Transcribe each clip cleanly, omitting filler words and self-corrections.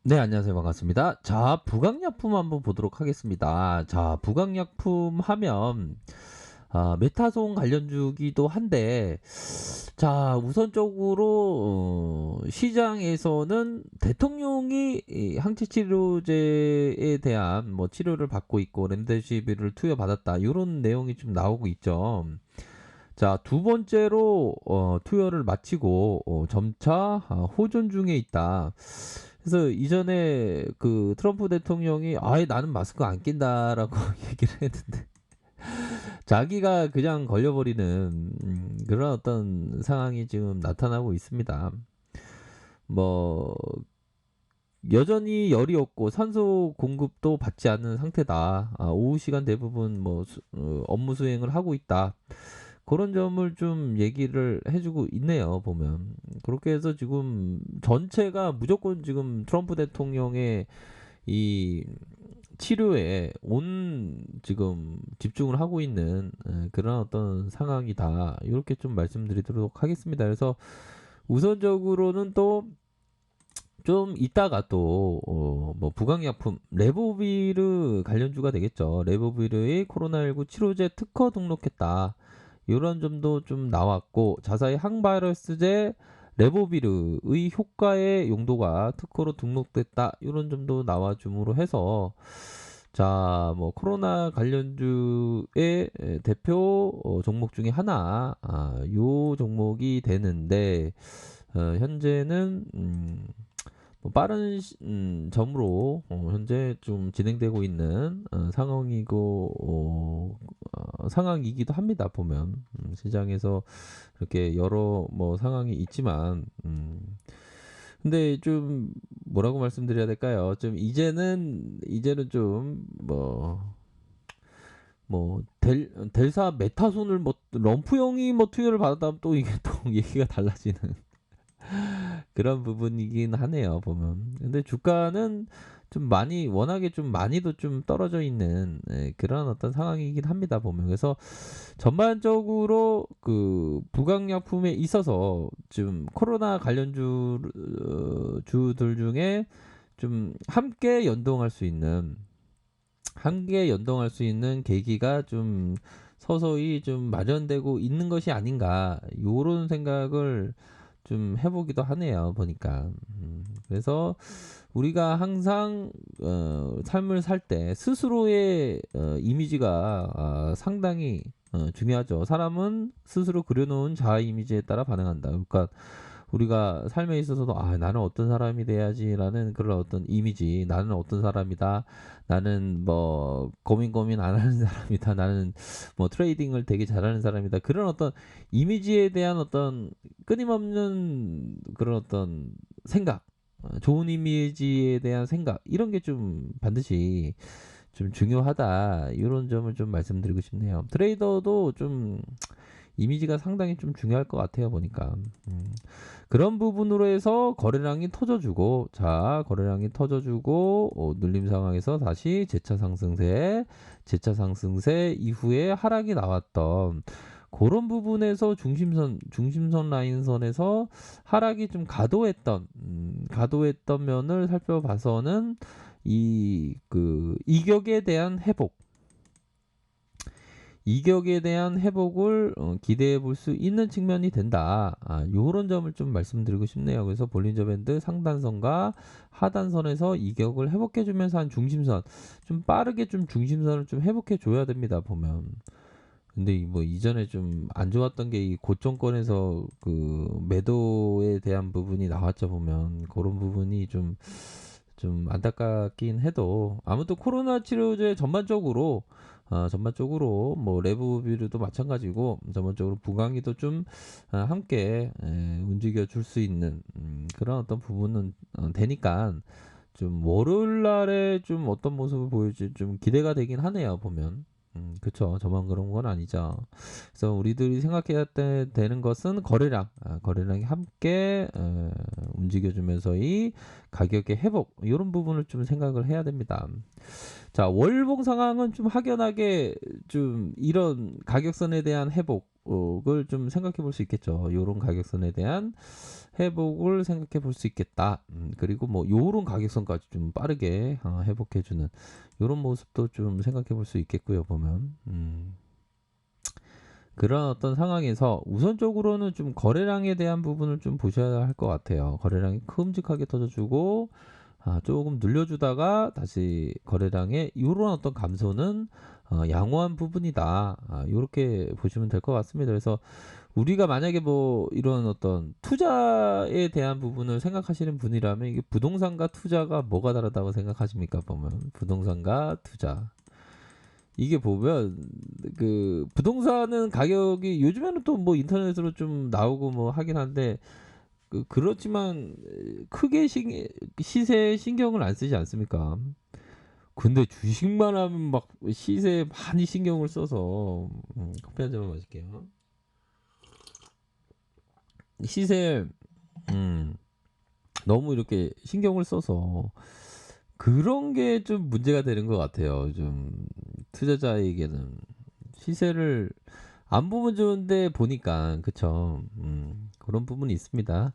네, 안녕하세요. 반갑습니다. 자, 부강약품 한번 보도록 하겠습니다. 자, 부강약품 하면 메타송 관련주기도 한데, 자, 우선적으로 시장에서는 대통령이 이 항체치료제에 대한 뭐 치료를 받고 있고 렘데시비를 투여받았다, 이런 내용이 좀 나오고 있죠. 자, 두 번째로 투여를 마치고 점차 호전 중에 있다. 그래서 이전에 그 트럼프 대통령이 아예 나는 마스크 안 낀다라고 얘기를 했는데 자기가 그냥 걸려버리는 그런 어떤 상황이 지금 나타나고 있습니다. 뭐 여전히 열이 없고 산소 공급도 받지 않는 상태다. 오후 시간 대부분 뭐 업무 수행을 하고 있다. 그런 점을 좀 얘기를 해주고 있네요, 보면. 그렇게 해서 지금 전체가 무조건 지금 트럼프 대통령의 이 치료에 온 지금 집중을 하고 있는 그런 어떤 상황이다. 이렇게 좀 말씀드리도록 하겠습니다. 그래서 우선적으로는 또 좀 이따가 또 뭐 부강약품 레보비르 관련주가 되겠죠. 레보비르의 코로나19 치료제 특허 등록했다. 이런 점도 좀 나왔고, 자사의 항바이러스제 레보비르의 효과의 용도가 특허로 등록됐다. 이런 점도 나와줌으로 해서 자, 뭐 코로나 관련주의 대표 종목 중에 하나, 요 종목이 되는데 현재는 뭐 빠른 점으로 현재 좀 진행되고 있는 상황이고 상황이기도 합니다. 보면 시장에서 이렇게 여러 뭐 상황이 있지만 근데 좀 뭐라고 말씀드려야 될까요? 좀 이제는 좀 뭐 델사 메타손을 뭐 럼프형이 뭐 투여를 받았다면 또 이게 또 얘기가 달라지는 그런 부분이긴 하네요, 보면. 근데 주가는 좀 많이, 워낙에 좀 많이도 좀 떨어져 있는 그런 어떤 상황이긴 합니다, 보면. 그래서 전반적으로 그 부강약품에 있어서 지금 코로나 관련주 주들 중에 좀 함께 연동할 수 있는 계기가 좀 서서히 좀 마련되고 있는 것이 아닌가, 요런 생각을 좀 해보기도 하네요, 보니까. 그래서 우리가 항상 삶을 살 때 스스로의 이미지가 상당히 중요하죠. 사람은 스스로 그려놓은 자아 이미지에 따라 반응한다. 그러니까 우리가 삶에 있어서도 나는 어떤 사람이 돼야지라는 그런 어떤 이미지, 나는 어떤 사람이다, 나는 뭐 고민 안 하는 사람이다, 나는 뭐 트레이딩을 되게 잘하는 사람이다, 그런 어떤 이미지에 대한 어떤 끊임없는 그런 어떤 생각, 좋은 이미지에 대한 생각, 이런 게 좀 반드시 좀 중요하다, 이런 점을 좀 말씀드리고 싶네요. 트레이더도 좀 이미지가 상당히 좀 중요할 것 같아요, 보니까. 그런 부분으로 해서 거래량이 터져주고, 자, 거래량이 터져주고 눌림 상황에서 다시 재차 상승세 이후에 하락이 나왔던 그런 부분에서 중심선 라인선에서 하락이 좀 가도했던 면을 살펴봐서는 이격에 대한 회복을 기대해 볼 수 있는 측면이 된다. 요런 점을 좀 말씀드리고 싶네요. 그래서 볼린저 밴드 상단선과 하단선에서 이격을 회복해 주면서 한 중심선, 좀 빠르게 좀 중심선을 좀 회복해 줘야 됩니다, 보면. 근데 뭐 이전에 좀 안 좋았던 게 이 고점권에서 그 매도에 대한 부분이 나왔죠, 보면. 그런 부분이 좀 안타깝긴 해도, 아무튼 코로나 치료제 전반적으로 뭐 레보비르도 마찬가지고, 전반적으로 부강이도 좀 함께 움직여 줄 수 있는 그런 어떤 부분은 되니까, 좀 월요일 날에 좀 어떤 모습을 보일지 좀 기대가 되긴 하네요, 보면. 그쵸. 저만 그런 건 아니죠. 그래서 우리들이 생각해야 되는 것은 거래량이 함께 움직여주면서 이 가격의 회복, 이런 부분을 좀 생각을 해야 됩니다. 자, 월봉 상황은 좀 확연하게 좀 이런 가격선에 대한 회복, 회복을 좀 생각해 볼 수 있겠죠. 요런 가격선에 대한 회복을 생각해 볼 수 있겠다. 그리고 뭐 요런 가격선까지 좀 빠르게 회복해 주는 요런 모습도 좀 생각해 볼 수 있겠고요, 보면. 그런 어떤 상황에서 우선적으로는 좀 거래량에 대한 부분을 좀 보셔야 할 것 같아요. 거래량이 큼직하게 터져주고 조금 늘려주다가 다시 거래량의 요런 어떤 감소는 양호한 부분이다. 요렇게 보시면 될 것 같습니다. 그래서 우리가 만약에 뭐 이런 어떤 투자에 대한 부분을 생각하시는 분이라면 이게 부동산과 투자가 뭐가 다르다고 생각하십니까? 보면 부동산과 투자. 이게 보면 그 부동산은 가격이 요즘에는 또 뭐 인터넷으로 좀 나오고 뭐 하긴 한데 그렇지만 크게 시세에 신경을 안 쓰지 않습니까? 근데 주식만 하면 막 시세에 많이 신경을 써서 커피 한 잔만 마실게요. 시세에 음, 너무 이렇게 신경을 써서 그런 게 좀 문제가 되는 것 같아요. 좀 투자자에게는 시세를 안 보면 좋은데 보니까 그쵸. 그런 부분이 있습니다.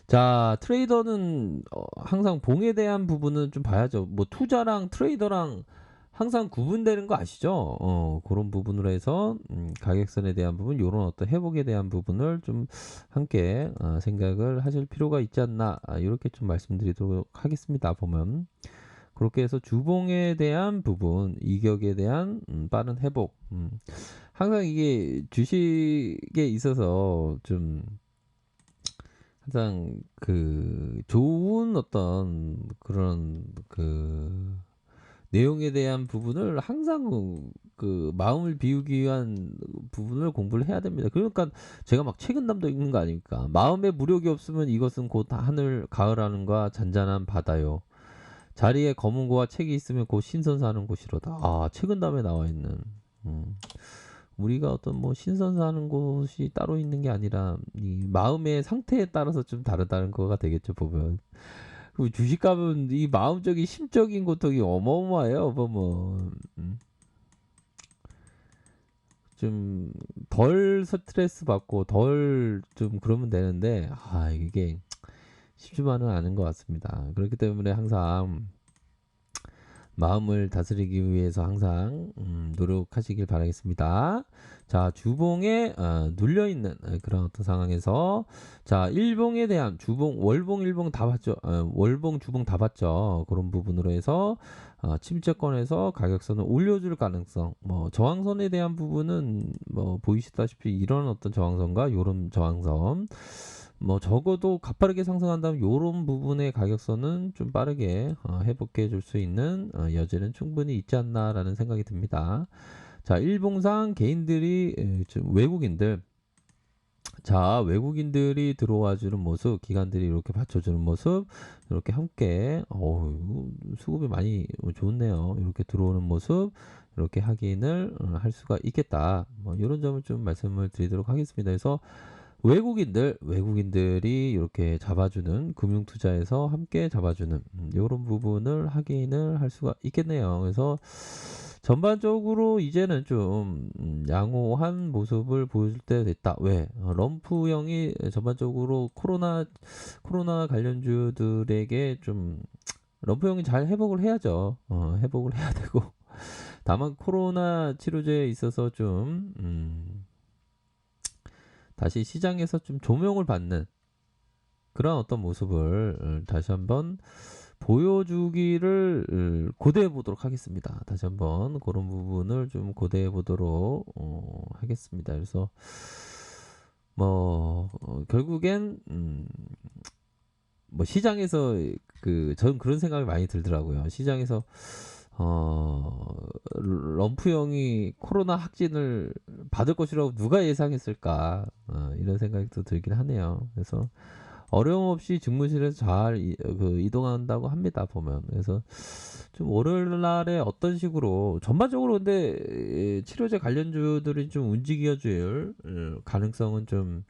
자, 트레이더는 항상 봉에 대한 부분은 좀 봐야죠. 뭐 투자랑 트레이더랑 항상 구분되는 거 아시죠? 그런 부분으로 해서 가격선에 대한 부분, 요런 어떤 회복에 대한 부분을 좀 함께 생각을 하실 필요가 있지 않나, 이렇게 좀 말씀드리도록 하겠습니다. 보면. 그렇게 해서 주봉에 대한 부분, 이격에 대한 빠른 회복. 항상 이게 주식에 있어서 좀 항상 그 좋은 어떤 그런 그 내용에 대한 부분을 항상 그 마음을 비우기 위한 부분을 공부를 해야 됩니다. 그러니까 제가 막 책은담도 읽는 거 아닙니까? 마음에 무력이 없으면 이것은 곧 하늘 가을하는과 잔잔한 바다요. 자리에 검은 고와 책이 있으면 곧 신선 사는 곳이로다. 책은담에 나와 있는. 음. 우리가 어떤 뭐 신선 사는 곳이 따로 있는 게 아니라 이 마음의 상태에 따라서 좀 다르다는 거가 되겠죠, 보면. 그 주식값은 이 마음적인 심적인 고통이 어마어마해요, 보면. 좀 덜 스트레스 받고 덜 좀 그러면 되는데 이게 쉽지만은 않은 것 같습니다. 그렇기 때문에 항상 마음을 다스리기 위해서 항상 노력하시길 바라겠습니다. 자, 주봉에 눌려 있는 그런 어떤 상황에서 자, 일봉에 대한 주봉, 월봉, 일봉 다 봤죠. 월봉, 주봉 다 봤죠. 그런 부분으로 해서 침체권에서 가격선을 올려줄 가능성, 뭐 저항선에 대한 부분은 뭐 보이시다시피 이런 어떤 저항선과 이런 저항선 뭐 적어도 가파르게 상승한다면 요런 부분의 가격선은 좀 빠르게 회복해 줄 수 있는 여지는 충분히 있지 않나라는 생각이 듭니다. 자, 일봉상 개인들이 좀 외국인들 외국인들이 들어와 주는 모습, 기관들이 이렇게 받쳐주는 모습, 이렇게 함께, 수급이 많이 좋네요. 이렇게 들어오는 모습, 이렇게 확인을 할 수가 있겠다. 뭐, 이런 점을 좀 말씀을 드리도록 하겠습니다. 그래서 외국인들이 이렇게 잡아주는 금융투자에서 함께 잡아주는 이런 부분을 확인을 할 수가 있겠네요. 그래서 전반적으로 이제는 좀 양호한 모습을 보여줄 때 됐다. 왜? 럼프형이 전반적으로 코로나 관련주들에게 좀 럼프형이 잘 회복을 해야죠. 회복을 해야 되고 다만 코로나 치료제에 있어서 좀 다시 시장에서 좀 조명을 받는 그런 어떤 모습을 다시 한번 보여주기를 고대해 보도록 하겠습니다. 다시 한번 그런 부분을 좀 고대해 보도록 하겠습니다. 그래서 뭐 결국엔 뭐 시장에서 저는 그런 생각이 많이 들더라고요. 시장에서 럼프형이 코로나 확진을 받을 것이라고 누가 예상했을까? 이런 생각이 또 들긴 하네요. 그래서 어려움 없이 집무실에서 잘 이동한다고 합니다. 보면 그래서 좀 월요일 날에 어떤 식으로 전반적으로 근데 치료제 관련주들이 좀 움직여줄 가능성은 좀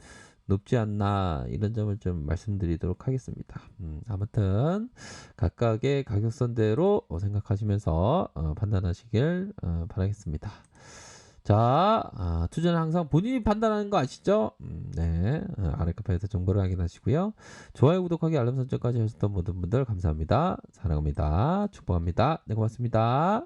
높지 않나 이런 점을 좀 말씀드리도록 하겠습니다. 아무튼 각각의 가격선대로 생각하시면서 판단하시길 바라겠습니다. 자, 투자는 항상 본인이 판단하는 거 아시죠? 네. 아래 카페에서 정보를 확인하시고요. 좋아요, 구독하기, 알람 설정까지 하셨던 모든 분들 감사합니다. 사랑합니다. 축복합니다. 네, 고맙습니다.